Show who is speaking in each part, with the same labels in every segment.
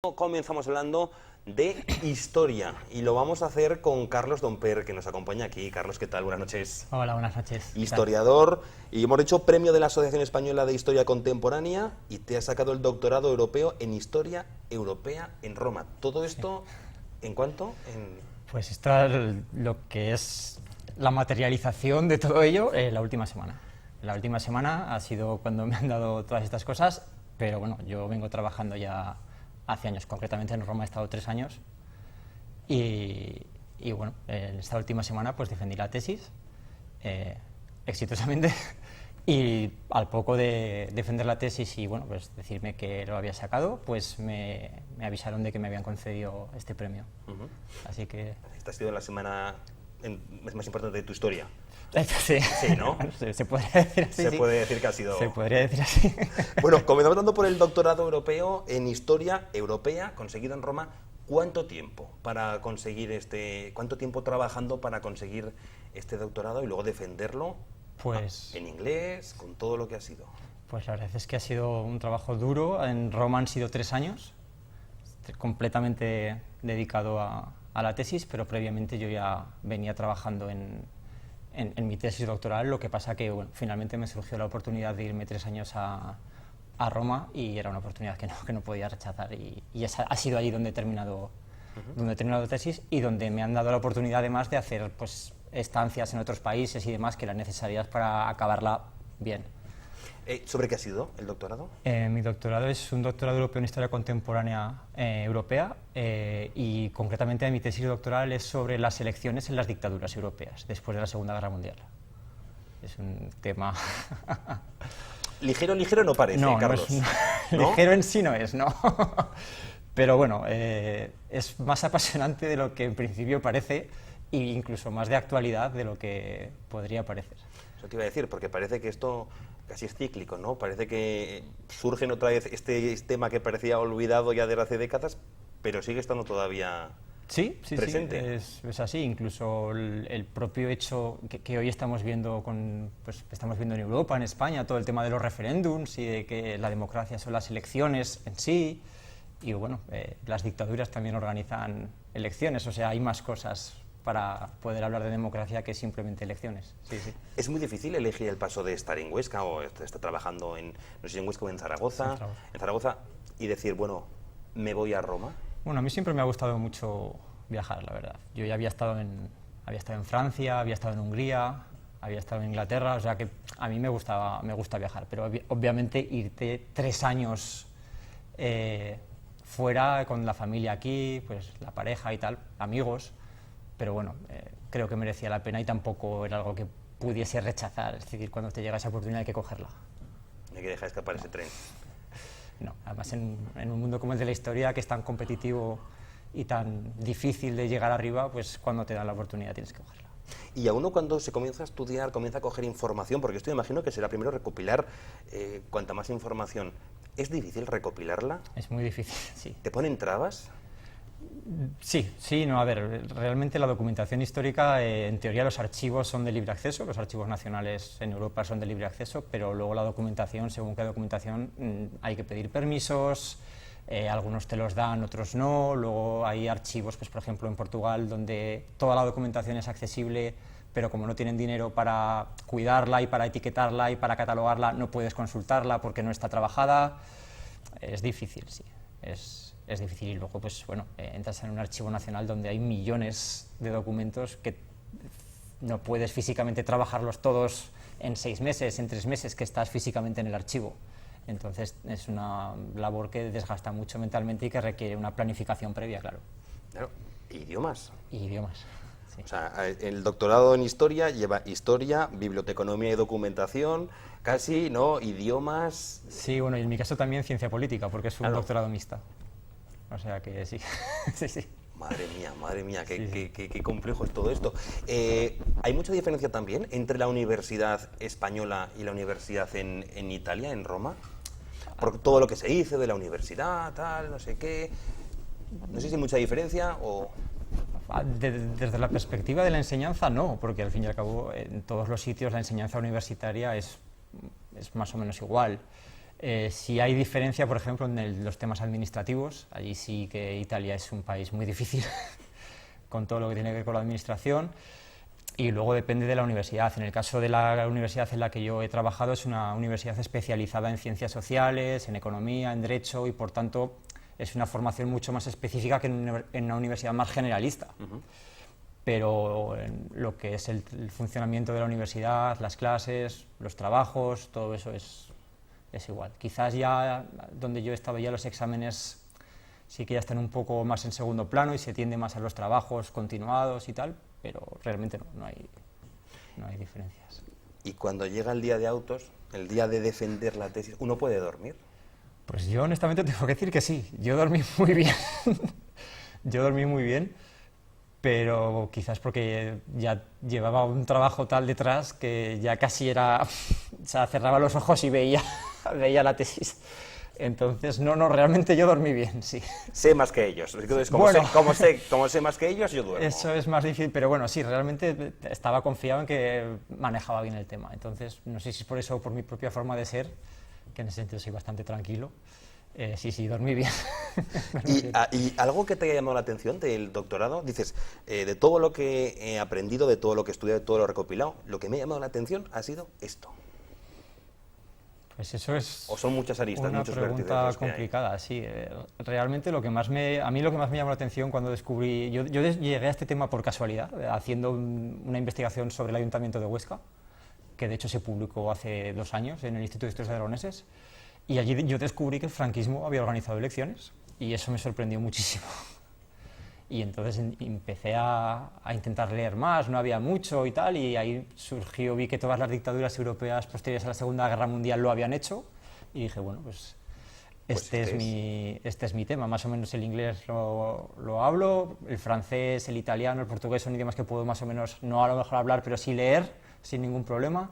Speaker 1: Comenzamos hablando de historia y lo vamos a hacer con Carlos Domper, que nos acompaña aquí. Carlos, ¿qué tal? Buenas noches.
Speaker 2: Hola, buenas noches.
Speaker 1: Historiador, y hemos hecho premio de la Asociación Española de Historia Contemporánea y te has sacado el doctorado europeo en Historia Europea en Roma. ¿Todo esto en cuánto?
Speaker 2: Pues esto es lo que es la materialización de todo ello la última semana. La última semana ha sido cuando me han dado todas estas cosas, pero bueno, yo vengo trabajando ya hace años, concretamente en Roma he estado 3 años y bueno, en esta última semana pues defendí la tesis exitosamente y al poco de defender la tesis y bueno, pues decirme que lo había sacado, pues me avisaron de que me habían concedido este premio. Así que...
Speaker 1: Esta ha sido la semana más importante de tu historia.
Speaker 2: Sí,
Speaker 1: sí, ¿no?
Speaker 2: Se podría decir así.
Speaker 1: Se puede decir que ha sido...
Speaker 2: Se podría decir así.
Speaker 1: Bueno, comenzamos hablando por el doctorado europeo en Historia Europea, conseguido en Roma. ¿Cuánto tiempo para conseguir cuánto tiempo trabajando para conseguir este doctorado y luego defenderlo
Speaker 2: pues,
Speaker 1: en inglés, con todo lo que ha sido?
Speaker 2: Pues la verdad es que ha sido un trabajo duro. En Roma han sido 3 años, completamente dedicado a la tesis, pero previamente yo ya venía trabajando en mi tesis doctoral. Lo que pasa que bueno, finalmente me surgió la oportunidad de irme 3 años a Roma y era una oportunidad que no podía rechazar y ha sido allí donde he terminado la tesis y donde me han dado la oportunidad además de hacer pues, estancias en otros países y demás que eran necesarias para acabarla bien.
Speaker 1: ¿Sobre qué ha sido el doctorado?
Speaker 2: Mi doctorado es un doctorado europeo en Historia Contemporánea Europea y concretamente mi tesis doctoral es sobre las elecciones en las dictaduras europeas después de la Segunda Guerra Mundial. Es un tema...
Speaker 1: Ligero no parece,
Speaker 2: no,
Speaker 1: Carlos.
Speaker 2: ¿No? Ligero en sí no es, ¿no? Pero bueno, es más apasionante de lo que en principio parece e incluso más de actualidad de lo que podría parecer.
Speaker 1: Eso te iba a decir, porque parece que esto casi es cíclico, ¿no? Parece que surgen otra vez este tema que parecía olvidado ya desde hace décadas, pero sigue estando todavía presente.
Speaker 2: Sí, es así. Incluso el propio hecho que hoy estamos viendo estamos viendo en Europa, en España, todo el tema de los referéndums y de que la democracia son las elecciones en sí. Y bueno, las dictaduras también organizan elecciones, o sea, hay más cosas para poder hablar de democracia que simplemente elecciones. Sí.
Speaker 1: ¿Es muy difícil elegir el paso de estar en Huesca o estar trabajando no sé si en Huesca o en Zaragoza, y decir, bueno, me voy a Roma?
Speaker 2: Bueno, a mí siempre me ha gustado mucho viajar, la verdad. Yo ya había estado en Francia, había estado en Hungría, había estado en Inglaterra, o sea que a mí me gusta viajar, pero obviamente irte 3 años fuera con la familia aquí, pues la pareja y tal, amigos, pero bueno, creo que merecía la pena y tampoco era algo que pudiese rechazar, es decir, cuando te llega esa oportunidad hay que cogerla.
Speaker 1: No hay que dejar escapar ese tren.
Speaker 2: No, además en un mundo como el de la historia, que es tan competitivo y tan difícil de llegar arriba, pues cuando te dan la oportunidad tienes que cogerla.
Speaker 1: Y a uno cuando se comienza a estudiar, comienza a coger información, porque esto me imagino que será primero recopilar cuanta más información. ¿Es difícil recopilarla?
Speaker 2: Es muy difícil, sí.
Speaker 1: ¿Te ponen trabas?
Speaker 2: Sí, no, a ver, realmente la documentación histórica, en teoría los archivos son de libre acceso, los archivos nacionales en Europa son de libre acceso, pero luego la documentación, según qué documentación, hay que pedir permisos, algunos te los dan, otros no, luego hay archivos, pues por ejemplo en Portugal, donde toda la documentación es accesible, pero como no tienen dinero para cuidarla y para etiquetarla y para catalogarla, no puedes consultarla porque no está trabajada. Es difícil, sí, es difícil. Y luego, pues bueno, entras en un archivo nacional donde hay millones de documentos que no puedes físicamente trabajarlos todos en 6 meses, en 3 meses que estás físicamente en el archivo. Entonces es una labor que desgasta mucho mentalmente y que requiere una planificación previa, claro.
Speaker 1: Claro, idiomas.
Speaker 2: Idiomas. Sí.
Speaker 1: O sea, el doctorado en historia lleva historia, biblioteconomía y documentación, casi, ¿no? Idiomas.
Speaker 2: Sí, bueno, y en mi caso también ciencia política, porque es un doctorado mixta. O sea que sí, sí.
Speaker 1: Madre mía, qué complejo es todo esto. ¿Hay mucha diferencia también entre la universidad española y la universidad en Italia, en Roma? Por todo lo que se dice de la universidad, tal, no sé qué. No sé si hay mucha diferencia o...
Speaker 2: Desde la perspectiva de la enseñanza, no, porque al fin y al cabo en todos los sitios la enseñanza universitaria es más o menos igual. Sí hay diferencia, por ejemplo, en los temas administrativos. Allí sí que Italia es un país muy difícil con todo lo que tiene que ver con la administración. Y luego depende de la universidad. En el caso de la universidad en la que yo he trabajado, es una universidad especializada en ciencias sociales, en economía, en derecho, y por tanto es una formación mucho más específica que en una universidad más generalista. Pero en lo que es el funcionamiento de la universidad, las clases, los trabajos, todo eso es igual. Quizás ya donde yo he estado ya los exámenes sí que ya están un poco más en segundo plano y se tiende más a los trabajos continuados y tal, pero realmente no hay diferencias.
Speaker 1: Y cuando llega el día de autos, el día de defender la tesis, ¿uno puede dormir?
Speaker 2: Pues yo honestamente tengo que decir que sí, yo dormí muy bien. Yo dormí muy bien, pero quizás porque ya llevaba un trabajo tal detrás que ya casi era, o sea, cerraba los ojos y veía la tesis. Entonces, realmente yo dormí bien, sí.
Speaker 1: Sé más que ellos. Entonces, como sé más que ellos, yo duermo.
Speaker 2: Eso es más difícil, pero bueno, sí, realmente estaba confiado en que manejaba bien el tema. Entonces, no sé si es por eso o por mi propia forma de ser, que en ese sentido soy bastante tranquilo. Sí, dormí bien.
Speaker 1: ¿Y algo que te haya llamado la atención del doctorado? Dices, de todo lo que he aprendido, de todo lo que he estudiado, de todo lo recopilado, lo que me ha llamado la atención ha sido esto.
Speaker 2: Pues eso es
Speaker 1: ¿O son muchas aristas,
Speaker 2: una
Speaker 1: muchos
Speaker 2: pregunta
Speaker 1: vértices
Speaker 2: complicada, sí. Realmente a mí lo que más me llamó la atención cuando descubrí... Yo llegué a este tema por casualidad, haciendo una investigación sobre el Ayuntamiento de Huesca, que de hecho se publicó hace 2 años en el Instituto de Estudios Aragoneses, y allí yo descubrí que el franquismo había organizado elecciones, y eso me sorprendió muchísimo. Y entonces empecé a intentar leer más, no había mucho y tal, y ahí vi que todas las dictaduras europeas posteriores a la Segunda Guerra Mundial lo habían hecho, y dije, bueno, pues este es mi tema. Más o menos el inglés lo hablo, el francés, el italiano, el portugués son idiomas que puedo más o menos, no a lo mejor hablar, pero sí leer sin ningún problema,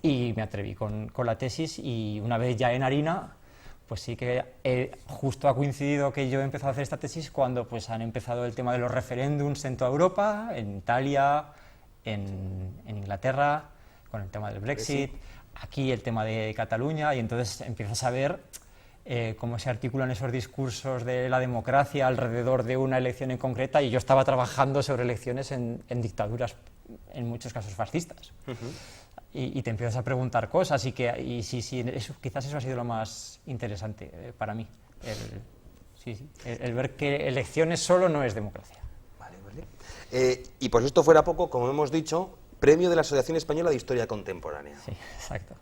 Speaker 2: y me atreví con la tesis, y una vez ya en harina, pues sí que justo ha coincidido que yo he empezado a hacer esta tesis cuando pues han empezado el tema de los referéndums en toda Europa, en Italia, en Inglaterra, con el tema del Brexit, aquí el tema de Cataluña, y entonces empiezas a ver cómo se articulan esos discursos de la democracia alrededor de una elección en concreta, y yo estaba trabajando sobre elecciones en dictaduras, en muchos casos fascistas. Y te empiezas a preguntar cosas y sí, quizás eso ha sido lo más interesante para mí, el ver que elecciones solo no es democracia.
Speaker 1: Vale. Y por si esto fuera poco, como hemos dicho, premio de la Asociación Española de Historia Contemporánea.
Speaker 2: Sí, exacto.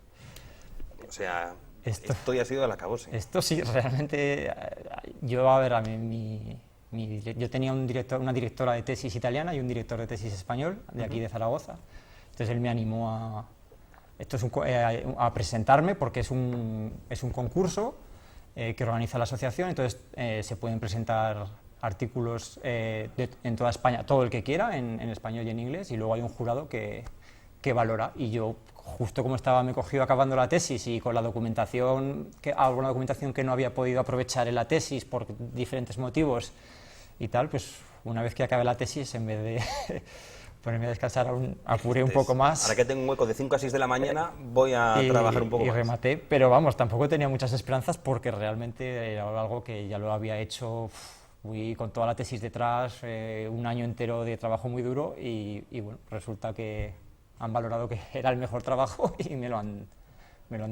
Speaker 1: O sea, esto ya ha sido el acabose.
Speaker 2: Esto sí, realmente, yo tenía una directora de tesis italiana y un director de tesis español, de aquí de Zaragoza. Entonces él me animó a presentarme, porque es un concurso que organiza la asociación. Entonces se pueden presentar artículos en toda España, todo el que quiera, en español y en inglés, y luego hay un jurado que valora. Y yo, justo como me cogió acabando la tesis y con alguna documentación que no había podido aprovechar en la tesis por diferentes motivos y tal, pues una vez que acabé la tesis, en vez de ponerme a descansar, apuré un poco más.
Speaker 1: Ahora que tengo un hueco de 5 a 6 de la mañana, voy a trabajar un poco más.
Speaker 2: Y rematé, pero vamos, tampoco tenía muchas esperanzas, porque realmente era algo que ya lo había hecho, fui con toda la tesis detrás, un año entero de trabajo muy duro, y bueno, resulta que han valorado que era el mejor trabajo y me lo han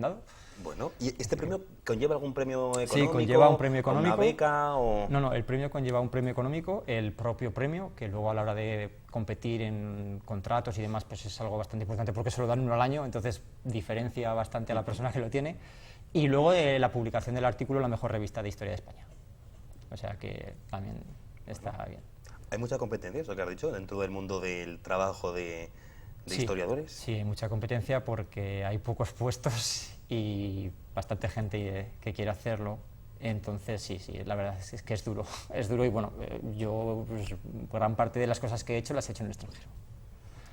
Speaker 2: dado.
Speaker 1: Bueno, ¿y este premio conlleva algún premio económico?
Speaker 2: Sí, conlleva un premio económico.
Speaker 1: ¿Una beca o...?
Speaker 2: No, el premio conlleva un premio económico, el propio premio, que luego a la hora de competir en contratos y demás, pues es algo bastante importante, porque se lo dan uno al año, entonces diferencia bastante a la persona que lo tiene. Y luego la publicación del artículo en la mejor revista de historia de España. O sea que también está bien.
Speaker 1: ¿Hay mucha competencia, eso que has dicho, dentro del mundo del trabajo de historiadores?
Speaker 2: Sí, hay mucha competencia, porque hay pocos puestos y bastante gente que quiere hacerlo. Entonces sí, la verdad es que es duro, y bueno, yo pues, gran parte de las cosas que he hecho las he hecho en el extranjero.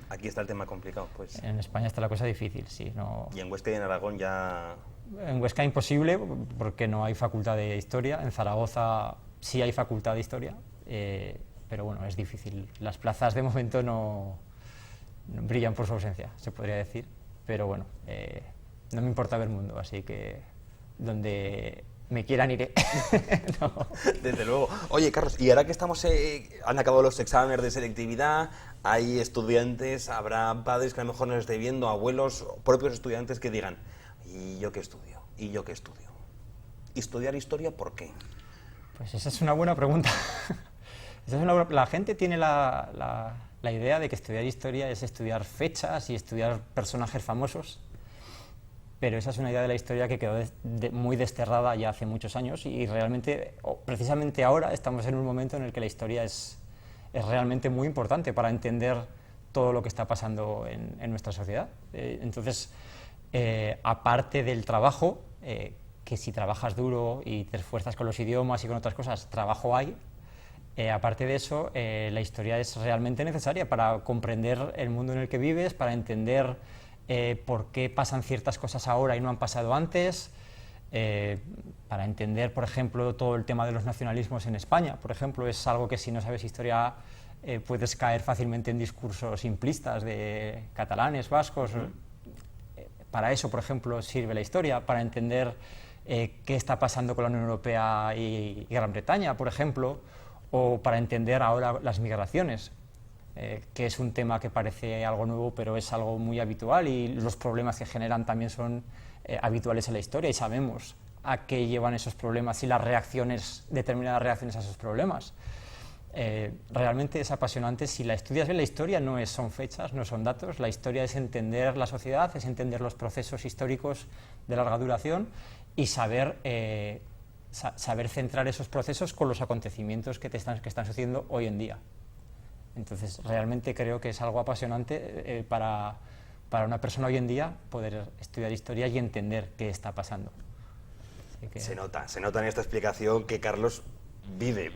Speaker 1: Aquí está el tema complicado, pues.
Speaker 2: En España está la cosa difícil, sí. No...
Speaker 1: ¿Y en Huesca y en Aragón ya...?
Speaker 2: En Huesca imposible, porque no hay facultad de historia. En Zaragoza sí hay facultad de historia, pero bueno, es difícil. Las plazas de momento no brillan por su ausencia, se podría decir, pero bueno, no me importa ver mundo, así que donde me quieran iré. No.
Speaker 1: Desde luego. Oye, Carlos, y ahora que estamos, han acabado los exámenes de selectividad, hay estudiantes, habrá padres que a lo mejor nos estén viendo, abuelos, propios estudiantes que digan, ¿y yo qué estudio? ¿Y yo qué estudio? ¿Estudiar historia por qué?
Speaker 2: Pues esa es una buena pregunta. La gente tiene la idea de que estudiar historia es estudiar fechas y estudiar personajes famosos, pero esa es una idea de la historia que quedó muy desterrada ya hace muchos años y realmente, precisamente ahora, estamos en un momento en el que la historia es realmente muy importante para entender todo lo que está pasando en nuestra sociedad. Entonces, aparte del trabajo, que si trabajas duro y te esfuerzas con los idiomas y con otras cosas, trabajo hay. Aparte de eso, la historia es realmente necesaria para comprender el mundo en el que vives, para entender por qué pasan ciertas cosas ahora y no han pasado antes, para entender, por ejemplo, todo el tema de los nacionalismos en España. Por ejemplo, es algo que si no sabes historia puedes caer fácilmente en discursos simplistas de catalanes, vascos. Para eso, por ejemplo, sirve la historia, para entender qué está pasando con la Unión Europea y Gran Bretaña, por ejemplo, o para entender ahora las migraciones, que es un tema que parece algo nuevo, pero es algo muy habitual y los problemas que generan también son habituales en la historia y sabemos a qué llevan esos problemas y las reacciones, determinadas reacciones a esos problemas. Realmente es apasionante. Si la estudias bien, la historia no son fechas, no son datos, la historia es entender la sociedad, es entender los procesos históricos de larga duración y saber centrar esos procesos con los acontecimientos que están sucediendo hoy en día. Entonces, realmente creo que es algo apasionante para una persona hoy en día poder estudiar historia y entender qué está pasando.
Speaker 1: Se nota en esta explicación que Carlos vive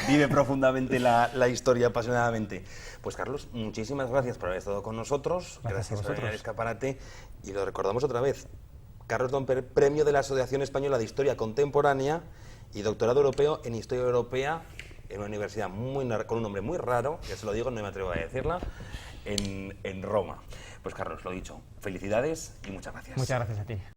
Speaker 2: ¿Sí?
Speaker 1: profundamente la historia apasionadamente. Pues Carlos, muchísimas gracias por haber estado con nosotros. Gracias por venir al Escaparate. Y lo recordamos otra vez. Carlos Domper, premio de la Asociación Española de Historia Contemporánea y doctorado europeo en Historia Europea en una universidad con un nombre muy raro, ya se lo digo, no me atrevo a decirla, en Roma. Pues Carlos, lo dicho, felicidades y muchas gracias.
Speaker 2: Muchas gracias a ti.